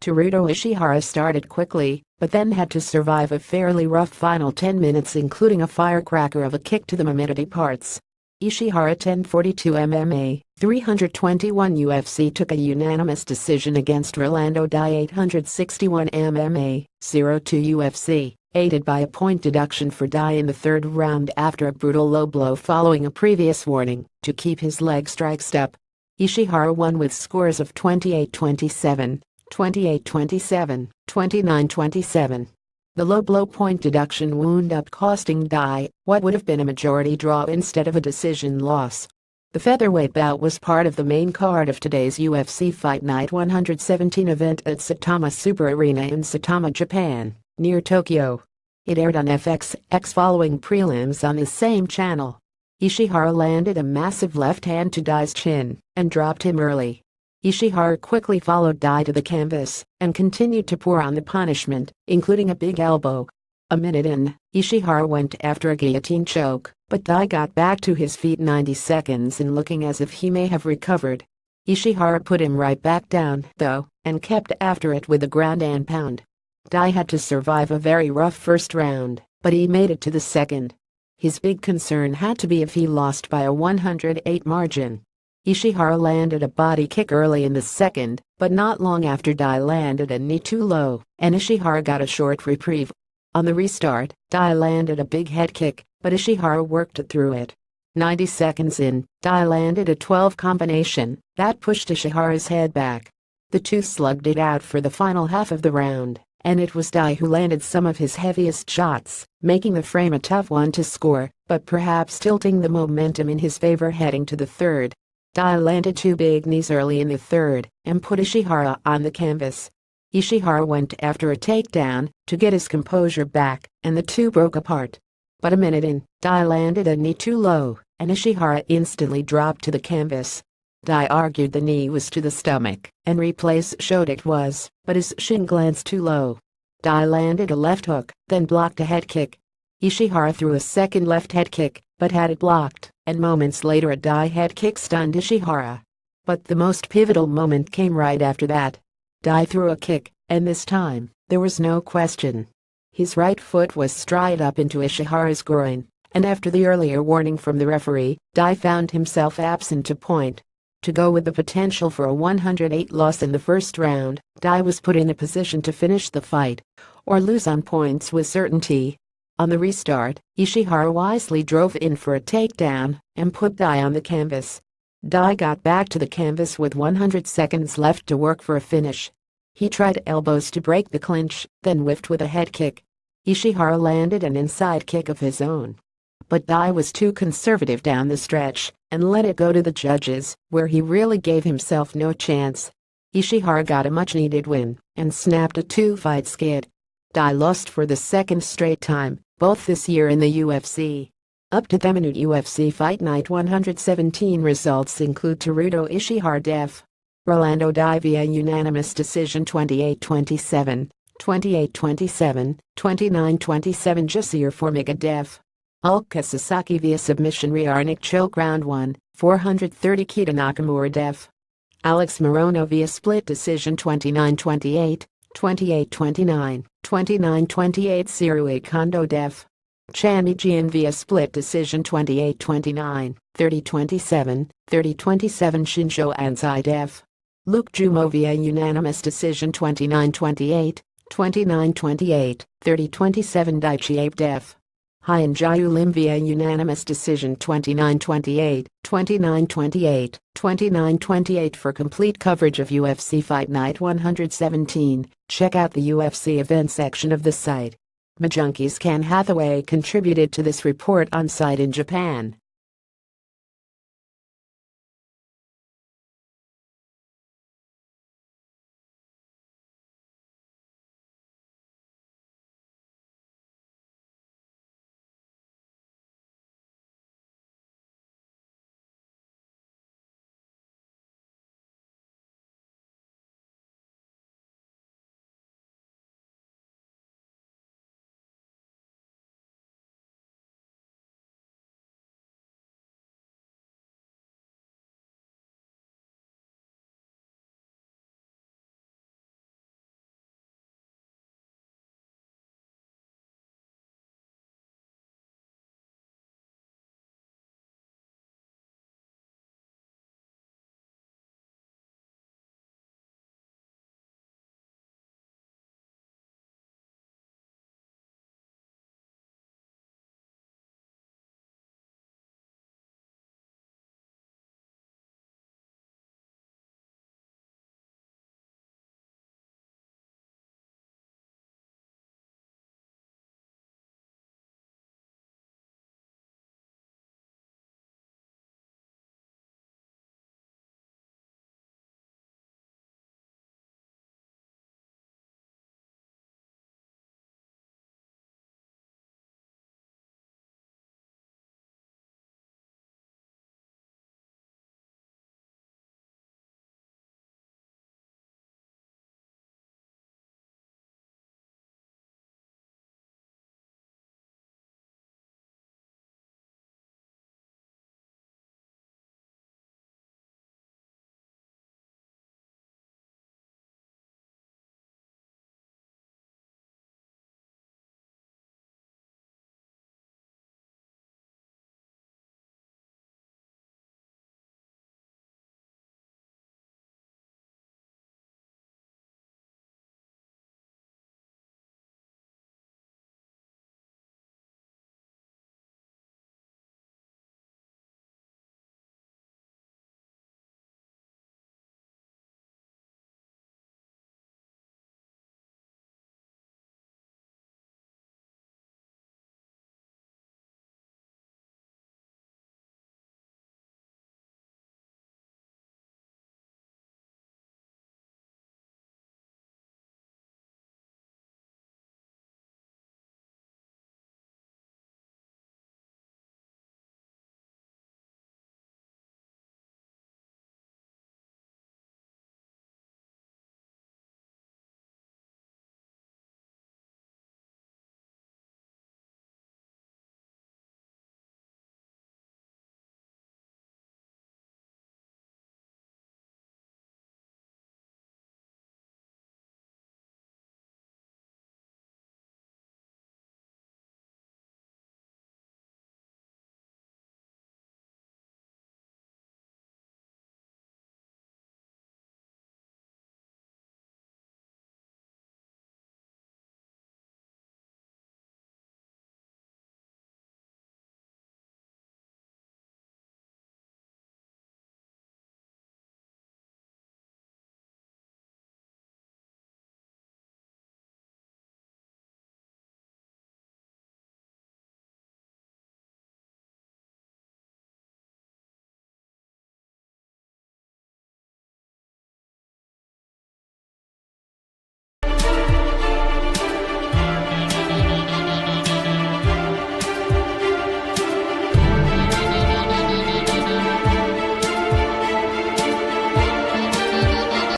Teruto Ishihara started quickly, but then had to survive a fairly rough final 10 minutes, including a firecracker of a kick to the mammothity parts. Ishihara 1042 MMA, 321 UFC took a unanimous decision against Rolando Dai 861 MMA, 02 UFC, aided by a point deduction for Dai in the third round after a brutal low blow following a previous warning to keep his leg strikes up. Ishihara won with scores of 28-27, 28-27, 29-27. The low blow point deduction wound up costing Dai what would have been a majority draw instead of a decision loss. The featherweight bout was part of the main card of today's UFC Fight Night 117 event at Saitama Super Arena in Saitama, Japan, near Tokyo. It aired on FXX following prelims on the same channel. Ishihara landed a massive left hand to Dai's chin and dropped him early. Ishihara quickly followed Dai to the canvas and continued to pour on the punishment, including a big elbow. A minute in, Ishihara went after a guillotine choke, but Dai got back to his feet 90 seconds in, looking as if he may have recovered. Ishihara put him right back down, though, and kept after it with a ground and pound. Dai had to survive a very rough first round, but he made it to the second. His big concern had to be if he lost by a 108 margin. Ishihara landed a body kick early in the second, but not long after Dai landed a knee too low, and Ishihara got a short reprieve. On the restart, Dai landed a big head kick, but Ishihara worked through it. 90 seconds in, Dai landed a 12 combination that pushed Ishihara's head back. The two slugged it out for the final half of the round, and it was Dai who landed some of his heaviest shots, making the frame a tough one to score, but perhaps tilting the momentum in his favor heading to the third. Dai landed two big knees early in the third and put Ishihara on the canvas. Ishihara went after a takedown to get his composure back, and the two broke apart. But a minute in, Dai landed a knee too low, and Ishihara instantly dropped to the canvas. Dai argued the knee was to the stomach, and replays showed it was, but his shin glanced too low. Dai landed a left hook, then blocked a head kick. Ishihara threw a second left head kick, but had it blocked, and moments later a Dai head kick stunned Ishihara. But the most pivotal moment came right after that. Dai threw a kick, and this time, there was no question. His right foot was straight up into Ishihara's groin, and after the earlier warning from the referee, Dai found himself absent to point. To go with the potential for a 108 loss in the first round, Dai was put in a position to finish the fight, or lose on points with certainty. On the restart, Ishihara wisely drove in for a takedown and put Dai on the canvas. Dai got back to the canvas with 100 seconds left to work for a finish. He tried elbows to break the clinch, then whiffed with a head kick. Ishihara landed an inside kick of his own. But Dai was too conservative down the stretch and let it go to the judges, where he really gave himself no chance. Ishihara got a much-needed win and snapped a two-fight skid. Dai lost for the second straight time, both this year in the UFC. Up to the minute UFC Fight Night 117 results include Teruto Ishihara def. Rolando Dai via unanimous decision 28-27, 28-27, 29-27 Jasir Formiga def. Ulka Sasaki via submission Ryarnik choke round 1, 430 Kita Nakamura def. Alex Morono via split decision 29-28, 28-29, 29-28 Sirui Kondo def. Chami Jian via split decision 28-29, 30-27, 30-27 Shinjo Ansai def. Luke Jumo via unanimous decision 29-28, 29-28, 30-27 Daichi Abe def. Hyan Jayu Lim via unanimous decision 29-28, 29-28, 29-28 For complete coverage of UFC Fight Night 117, check out the UFC events section of the site. Majunkie's Ken Hathaway contributed to this report on site in Japan.